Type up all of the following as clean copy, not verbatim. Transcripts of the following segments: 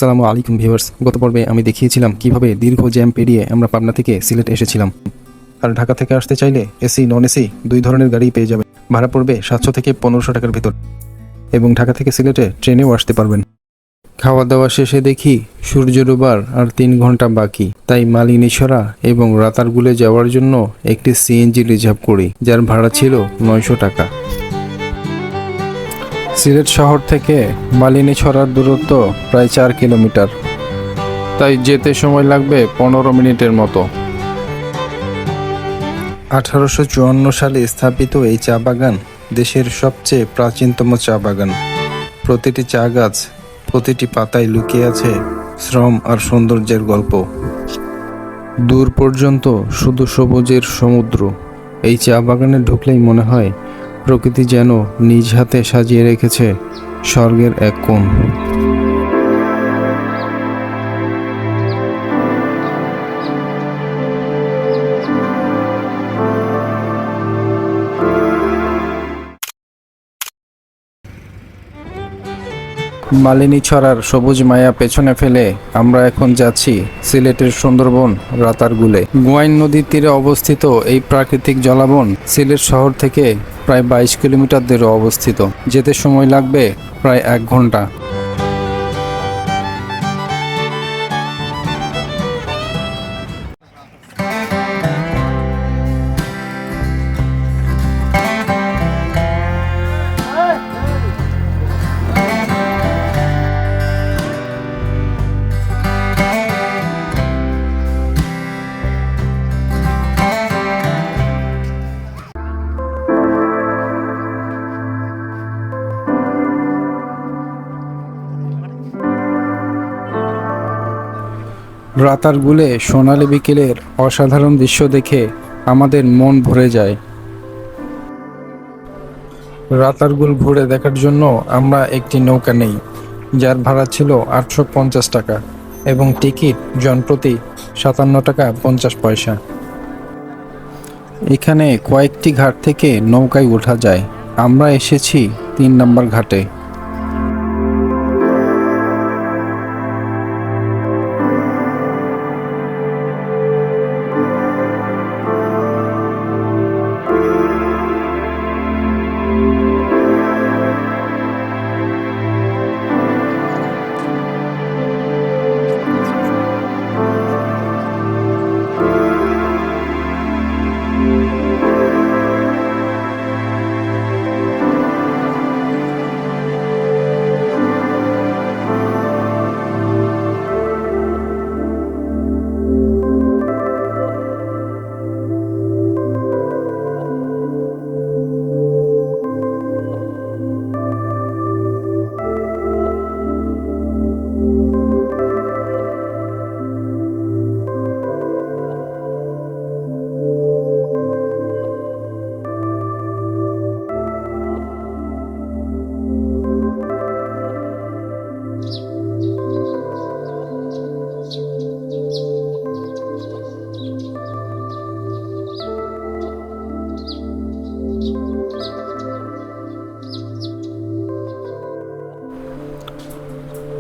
আসসালামু আলাইকুম ভিউয়ার্স। গত পর্বে আমি দেখিয়েছিলাম কিভাবে দীর্ঘ জ্যাম পেরিয়ে আমরা পাবনা থেকে সিলেট এসেছিলাম। আর ঢাকা থেকে আসতে চাইলে এসি নন এসি দুই ধরনের গাড়ি পেয়ে যাবেন। ভাড়া পড়বে 700 থেকে 1500 টাকার ভিতর এবং ঢাকা থেকে সিলেটে ট্রেনেও আসতে পারবেন। খাওয়া দাওয়া শেষে দেখি সূর্য ডোবার আর 3 ঘন্টা বাকি, তাই মালিনীছড়া এবং রাতারগুলে যাওয়ার জন্য একটি সিএনজি রিজার্ভ করি, যার ভাড়া ছিল 900 টাকা। সিলেট শহর থেকে মালিনীছড়ার দূরত্ব প্রায় 4 কিলোমিটার, তাই যেতে সময় লাগবে 15 মিনিটের মতো। 1854 সালে স্থাপিত এই চা বাগান দেশের সবচেয়ে প্রাচীনতম চা বাগান। প্রতিটি চা গাছ, প্রতিটি পাতায় লুকিয়ে আছে শ্রম আর সৌন্দর্যের গল্প। দূর পর্যন্ত শুধু সবুজের সমুদ্র। এই চা বাগানে ঢুকলেই মনে হয় প্রকৃতি যেন নিজ হাতে সাজিয়ে রেখেছে স্বর্গের এক কোণ। মালিনীছড়ার সবুজ মায়া পেছনে ফেলে আমরা এখন যাচ্ছি সিলেটের সুন্দরবন রাতারগুলে। গোয়াইন নদীর তীরে অবস্থিত এই প্রাকৃতিক জলাবন সিলেট শহর থেকে প্রায় 22 কিলোমিটার দূরে অবস্থিত। যেতে সময় লাগবে প্রায় 1 ঘন্টা। রাতারগুলে সোনালী বিকেলের অসাধারণ দৃশ্য দেখে আমাদের মন ভরে যায়। রাতারগুল ঘুরে দেখার জন্য আমরা একটি নৌকা নেই, যার ভাড়া ছিল 850 টাকা এবং টিকিট জনপ্রতি 57 টাকা 50 পয়সা। এখানে কয়েকটি ঘাট থেকে নৌকায় ওঠা যায়। আমরা এসেছি 3 নম্বর ঘাটে।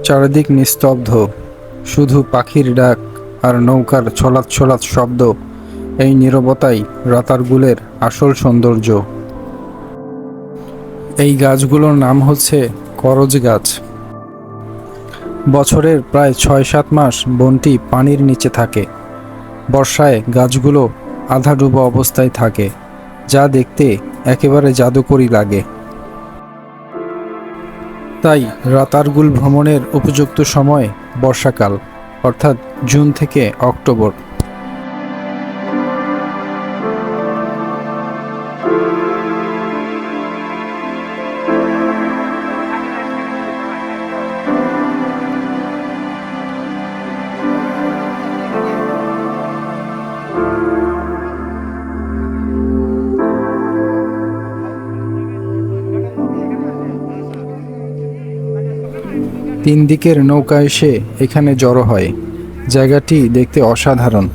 চারিদিক নিস্তব্ধ, শুধু পাখির ডাক আর নৌকার ছলাৎ ছলাৎ শব্দ। এই নীরবতাই রাতারগুলের আসল সৌন্দর্য। এই গাছগুলোর নাম হচ্ছে করজ গাছ। বছরের প্রায় 6-7 মাস বনটি পানির নিচে থাকে। বর্ষায় গাছগুলো আধা ডুবা অবস্থায় থাকে, যা দেখতে একেবারে জাদুকরী লাগে। তাই রাতারগুল ভ্রমণের উপযুক্ত সময় বর্ষাকাল, অর্থাৎ জুন থেকে অক্টোবর। তিন দিকের নৌকা এসে এখানে জড়ো হয়। জায়গাটি দেখতে অসাধারণ।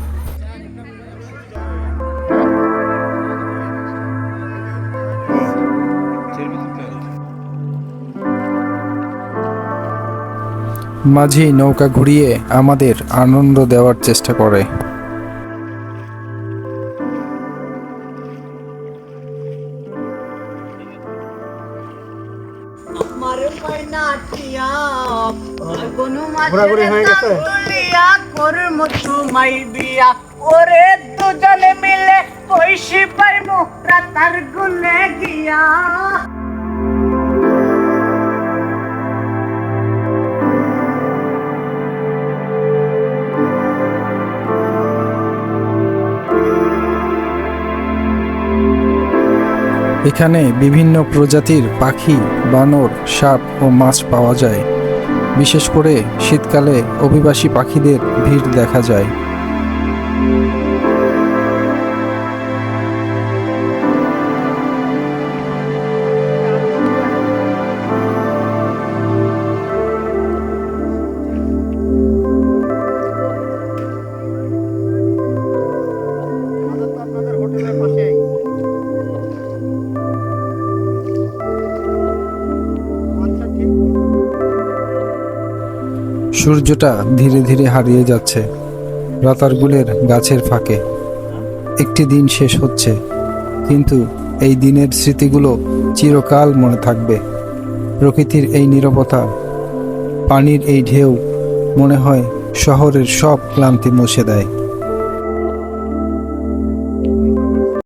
মাঝি নৌকা ঘুরিয়ে আমাদের আনন্দ দেওয়ার চেষ্টা করে। আমার ময়না টিয়া কোনো মাঝে তাকুলিয়া করম তোমায় বিয়া ওরে দুজনে মিলে পয়সি পাইমু রাতার গুনে গিয়া। এখানে বিভিন্ন প্রজাতির পাখি, বানর, সাপ ও মাছ পাওয়া যায়। বিশেষ করে শীতকালে অভিবাসী পাখিদের ভিড় দেখা যায়। আপনাদের হোটেলের পাশেই। আচ্ছা ঠিক। সূর্যটা ধীরে ধীরে হারিয়ে যাচ্ছে রাতারগুলের গাছের ফাঁকে। একটি দিন শেষ হচ্ছে, কিন্তু এই দিনের স্মৃতিগুলো চিরকাল মনে থাকবে। প্রকৃতির এই নীরবতা, পানির এই ঢেউ মনে হয় শহরের সব ক্লান্তি মুছে দেয়।